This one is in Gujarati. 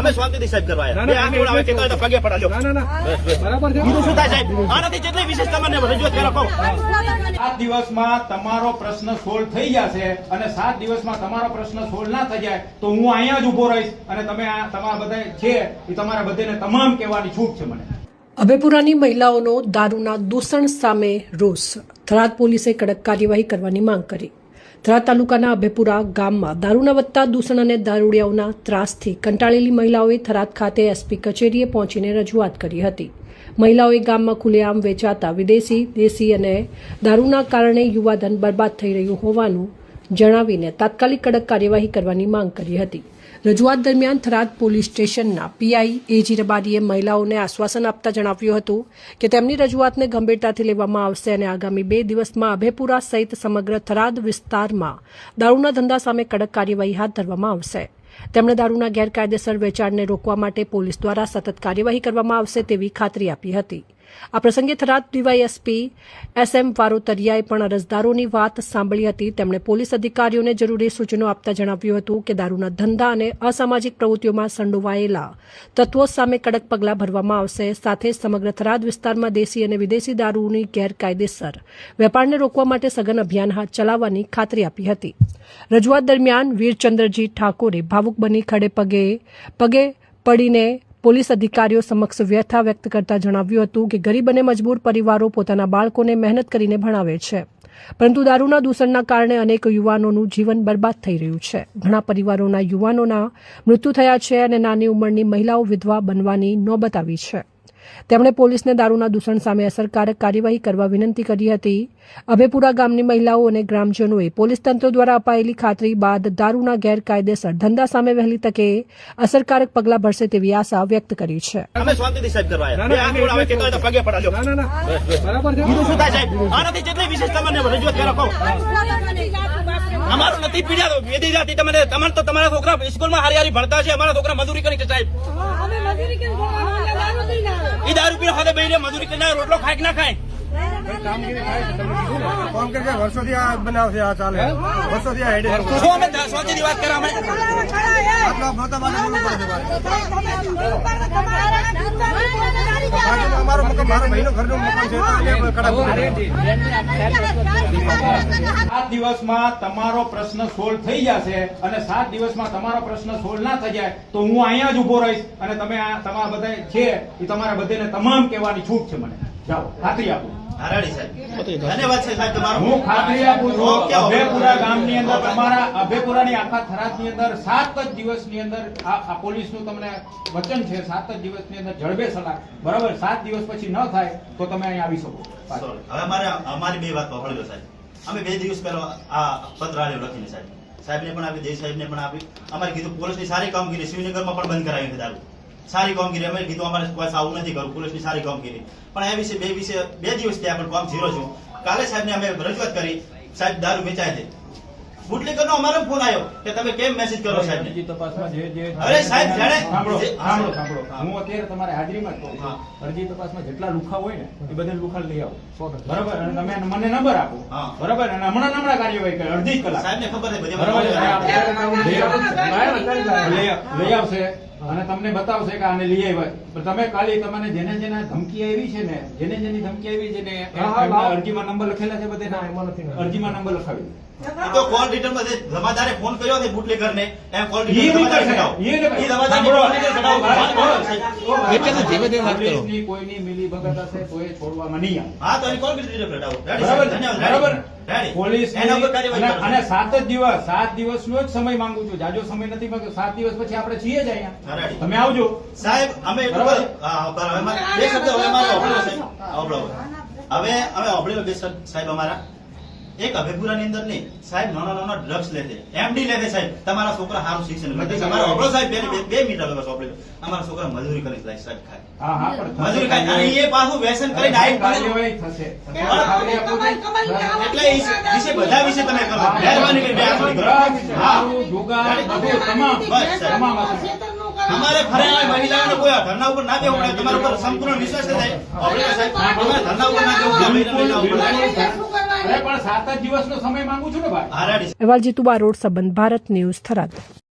અમે શાંતિથી સાહેબ કરવા આવ્યા. બે આંખ ઉડાવે કે પગે પડાલ્યો. બરાબર છે. બીજું શું થાય સાહેબ? આનાથી જેટલી વિશેષ તમને રજૂઆત કરો કહો. 7 દિવસમાં તમારો પ્રશ્ન સોલ્વ થઈ જશે અને 7 દિવસમાં તમારો પ્રશ્ન સોલ્વ ના થઈ જાય તો હું અહીંયા જ ઉભો રહીશ અને તમે આ તમારા બધા છે એ તમારા બધાને તમામ કહેવાની છૂટ છે મને. અભેપુરાની મહિલાઓનો દારૂના દૂષણ સામે રોષ. થરાદ પોલીસે કડક કાર્યવાહી કરવાની માંગ કરી. થરાદ તાલુકાના અભેપુરા ગામમાં દારૂના વધતા દૂષણ અને દારૂડિયાઓના ત્રાસથી કંટાળેલી મહિલાઓએ થરાદ ખાતે એસપી કચેરીએ પહોંચીને રજૂઆત કરી હતી. મહિલાઓએ ગામમાં ખુલ્લેઆમ વેચાતા વિદેશી, દેશી અને દારૂના કારણે યુવાધન બરબાદ થઈ રહ્યું હોવાનું જણાવીને તાત્કાલિક કડક કાર્યવાહી કરવાની માંગ કરી હતી. રજૂઆત દરમિયાન થરાદ પોલીસ સ્ટેશનના પીઆઈ એજી રબારીએ મહિલાઓને આશ્વાસન આપતા જણાવ્યું હતું કે તેમની રજૂઆતને ગંભીરતાથી લેવામાં આવશે અને આગામી 2 દિવસમાં અભેપુરા સહિત સમગ્ર થરાદ વિસ્તારમાં દારૂના ધંધા સામે કડક કાર્યવાહી હાથ ધરવામાં આવશે. તેમણે દારૂના ગેરકાયદેસર વેચાણને રોકવા માટે પોલીસ દ્વારા સતત કાર્યવાહી કરવામાં આવશે તેવી ખાતરી આપી હતી. આ પ્રસંગે થરાદ ડીવાયએસપી SM વારોતરિયાએ પણ અરજદારોની વાત સાંભળી હતી. તેમણે પોલીસ અધિકારીઓને જરૂરી સૂચનો આપતા જણાવ્યું હતું કે દારૂના ધંધા અને અસામાજિક પ્રવૃત્તિઓમાં સંડોવાયેલા તત્વો સામે કડક પગલાં ભરવામાં આવશે. સાથે સમગ્ર થરાદ વિસ્તારમાં દેશી અને વિદેશી દારૂની ગેરકાયદેસર વેપારને રોકવા માટે સઘન અભિયાન હાથ ચલાવવાની ખાતરી આપી હતી. રજૂઆત દરમિયાન વીરચંદ્રજી ઠાકોરે ભાવુક બની ખડે પગે પડીને પોલીસ અધિકારીઓ સમક્ષ વ્યથા વ્યક્ત કરતા જણાવ્યું હતું કે ગરીબ અને મજબૂર પરિવારો પોતાના બાળકોને મહેનત કરીને ભણાવે છે, પરંતુ દારૂના દૂષણના કારણે અનેક યુવાનોનું જીવન બરબાદ થઈ રહ્યું છે. ઘણા પરિવારોના યુવાનોના મૃત્યુ થયા છે અને નાની ઉંમરની મહિલાઓ વિધવા બનવાની નોબત આવી છે. તેમણે પોલીસને દારૂના દૂષણ સામે અસરકારક કાર્યવાહી કરવા વિનંતી કરી હતી. અભેપુરા ગામની મહિલાઓ અને ગ્રામજનોએ પોલીસ તંત્ર દ્વારા અપાયેલી ખાતરી બાદ દારૂના ગેરકાયદેસર ધંધા સામે વહેલી તકે અસરકારક પગલાં ભરશે તેવી આશા વ્યક્ત કરી છે. અમે શાંતિથી સાહેબ કરવા આવ્યા. બે આંખ ઉડાવે કે પગે પડાલ્યો. બરાબર છે. બીજું શું થાય સાહેબ? આનાથી જેટલી વિશેષ તમને રજૂઆત કરો કહો. અમારું નથી પીડ્યા તો વેદી જાતિ તમારે તો તમારા છોકરા સ્કૂલમાં હારી ભણતા છે. અમારા છોકરા મજૂરી કરી છે સાહેબ. એ દારૂ પીને ખાતે બેહીને મજૂરી કરીને રોટલો ખાય કે ના ખાય? ફોન કરકે વર્ષોથી આ બનાવશે, આ ચાલે વર્ષોથી આ હેડે શું અમે 10 વાગ્યાની વાત કરવા અમે આટલા મોટા માણસ બોલવું પડે છે. અમારો મકાન મારો ભાઈનો ઘરનો મકાન છે. 7 દિવસમાં તમારો પ્રશ્ન સોલ્વ થઈ જશે અને 7 દિવસમાં તમારો પ્રશ્ન સોલ્વ ના થઈ જાય તો હું અહીંયા જ ઉભો રહીશ અને તમે આ તમારા બધા છે એ તમારા બધાને તમામ કહેવાની છૂટ છે મને. જાઓ, ખાતરી આપું. હારાડી સાહેબ ધન્યવાદ છે સાહેબ તમારો. હું ખાતરી આપું છું અભેપુરા ગામની અંદર તમારા અભેપુરાની આખા થરાદની અંદર 7 જ દિવસની અંદર આ પોલીસનું તમને વચન છે. 7 જ દિવસની અંદર જડબે સલાહ બરાબર. 7 દિવસ પછી ન થાય તો તમે અહીં આવી શકો. હવે અમારી 2 વાત પકડી લો સાહેબ. અમે 2 દિવસ પહેલા આ પત્ર આલ્યો લખીને સાહેબને પણ આપી, દેશ સાહેબને પણ આપી. અમારે કીધું પોલીસની સારી કામગીરી શિવનગરમાં પણ બંધ કરાવી છે દારૂ. સારી કામગીરી અમે કીધું અમારે કોઈ આવું નથી કરવું, પોલીસની સારી કામગીરી. પણ એ વિશે 2 દિવસ થયા પણ કામ ઝીરો છું. કાલે સાહેબને અમે રજૂઆત કરી, સાહેબ દારૂ વેચાય છે. બુટલેગરનો અમારો ફોન આવ્યો કે તમે કેમ મેસેજ કરો સાહેબ? તપાસમાં જે અરે સાહેબ જાણે સાંભળો હું અત્યારે તમારે હાજરીમાં જ કહું છું. અરજી તપાસમાં જેટલા લુખા હોય ને એ બધા લુખા લઈ આવો બરાબર. અને તમે મને નંબર આપો બરાબર. અને હમણાં કાર્યવાહી કરે અડધી કલાક. સાહેબને ખબર છે બધી બરાબર લઈ આવશે અને તમને બતાવશે કે આને લઈ આવ્યા. તમે ખાલી તમને જેને ધમકી આવી છે ને, જેની ધમકી આવી છે ને અરજીમાં નંબર લખેલા છે બધા, અરજીમાં નંબર લખાવી તો કોલ રિટર્નમાં જે જમાદારે ફોન કર્યો છે બુટલેગરને એમ કોલ રિટર્ન પોલીસની કોઈની મિલી ભગત હશે તો એ છોડવામાં નહીં આવે. હા તો એ કોલ રિટર્ન કઢાવો. બરાબર. પોલીસ અને 7 દિવસનો જ સમય માંગુ છું. જાજો સમય નથી માંગ્યો. 7 દિવસ પછી આપણે છીએ જ અહીંયા. તમે આવજો સાહેબ. અમે બે શબ્દ હવે મારો અભળો સાહેબ. હવે અમે અભળેલો 2 શબ્દ સાહેબ. અમારા એક અભેપુરાની અંદર નહીં સાહેબ નાના ડ્રગ્સ લે છે, MD લે છે સાહેબ. તમારા છોકરા સારું શિક્ષણ લે છે. અમારો અભળો સાહેબ 2 મિનિટ હવે બસ અભળેલો. અમારા છોકરા મજૂરી કરી સાહેબ ખાય. હા પણ મજૂરી ખાય અને એ પાછું વ્યસન કરીને આઈ કાર્યવાહી થશે. એટલે વિશે બધા વિશે તમે કરો. મહેરબાની કરી અમારે ફરેલા મહિલાઓને કોઈ ધરના ઉપર ના દેવું પડે. તમારા ઉપર સંપૂર્ણ વિશ્વાસ છે સાહેબ. સાહેબ ધરના ઉપર ના દેવું પણ 7 જ દિવસનો સમય માંગુ છું ને ભાઈ. અહેવાલ જીતુ બારોટ, સંબંધ ભારત ન્યૂઝ, થરાદ.